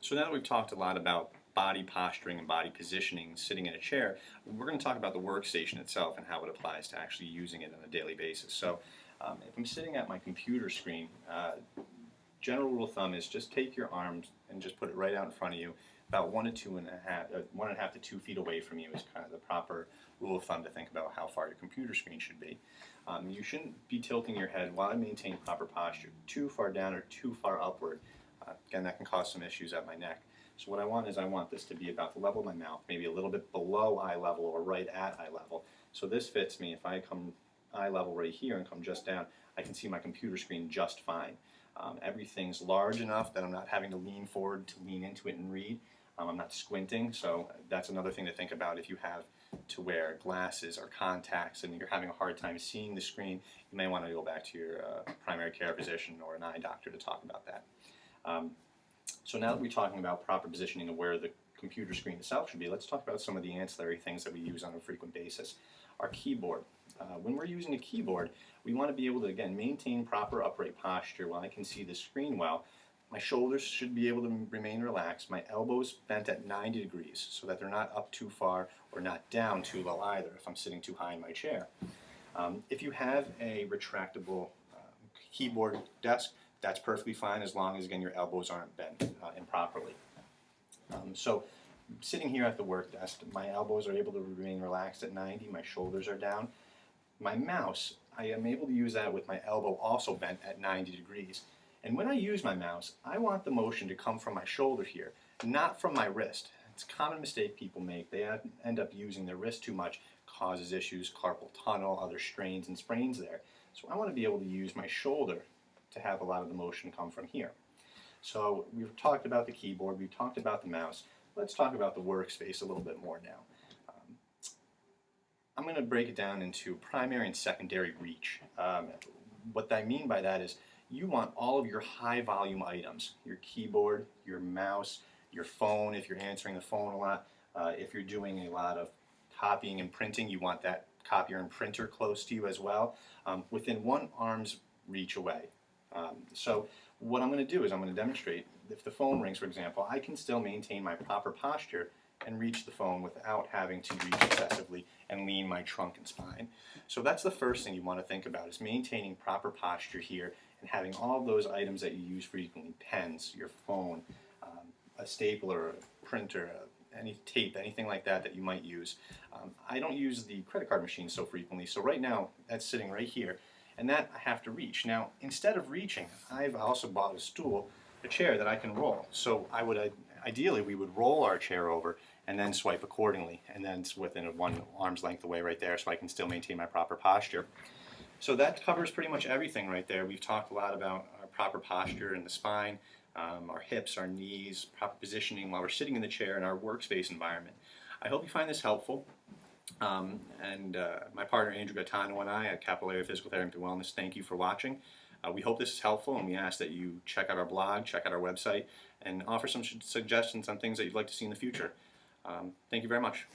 So now that we've talked a lot about body posturing and body positioning sitting in a chair, we're going to talk about the workstation itself and how it applies to actually using it on a daily basis. So if I'm sitting at my computer screen, general rule of thumb is just take your arms and just put it right out in front of you, about 1.5 to 2 feet away from you is kind of the proper rule of thumb to think about how far your computer screen should be. You shouldn't be tilting your head while maintaining proper posture too far down or too far upward. Again, that can cause some issues at my neck. So what I want this to be about the level of my mouth, maybe a little bit below eye level or right at eye level. So this fits me. If I come eye level right here and come just down, I can see my computer screen just fine. Everything's large enough that I'm not having to lean forward to lean into it and read. I'm not squinting, so that's another thing to think about if you have to wear glasses or contacts and you're having a hard time seeing the screen. You may want to go back to your primary care physician or an eye doctor to talk about that. So now that we're talking about proper positioning of where the computer screen itself should be, let's talk about some of the ancillary things that we use on a frequent basis. Our keyboard. When we're using a keyboard, we want to be able to, again, maintain proper upright posture while I can see the screen well. My shoulders should be able to remain relaxed, my elbows bent at 90 degrees so that they're not up too far or not down too low either if I'm sitting too high in my chair. If you have a retractable keyboard desk, that's perfectly fine as long as, again, your elbows aren't bent improperly. So sitting here at the work desk, my elbows are able to remain relaxed at 90, my shoulders are down. My mouse, I am able to use that with my elbow also bent at 90 degrees. And when I use my mouse, I want the motion to come from my shoulder here, not from my wrist. It's a common mistake people make. They end up using their wrist too much, causes issues, carpal tunnel, other strains and sprains there. So I want to be able to use my shoulder to have a lot of the motion come from here. So we've talked about the keyboard, we've talked about the mouse. Let's talk about the workspace a little bit more now. I'm going to break it down into primary and secondary reach. What I mean by that is you want all of your high volume items, your keyboard, your mouse, your phone if you're answering the phone a lot. If you're doing a lot of copying and printing, you want that copier and printer close to you as well, within one arm's reach away. So what I'm going to do is I'm going to demonstrate, if the phone rings, for example, I can still maintain my proper posture and reach the phone without having to reach excessively and lean my trunk and spine. So that's the first thing you want to think about, is maintaining proper posture here and having all those items that you use frequently, pens, your phone, a stapler, a printer, any tape, anything like that that you might use. I don't use the credit card machine so frequently, so right now that's sitting right here, and that I have to reach. Now, instead of reaching, I've also bought a chair that I can roll. So ideally we would roll our chair over and then swipe accordingly, and then it's within one arm's length away right there, so I can still maintain my proper posture. So that covers pretty much everything right there. We've talked a lot about our proper posture in the spine, our hips, our knees, proper positioning while we're sitting in the chair in our workspace environment. I hope you find this helpful. My partner Andrew Gattano and I at Capillary Physical Therapy and Wellness, thank you for watching. We hope this is helpful, and we ask that you check out our blog, check out our website, and offer some suggestions on things that you'd like to see in the future. Thank you very much.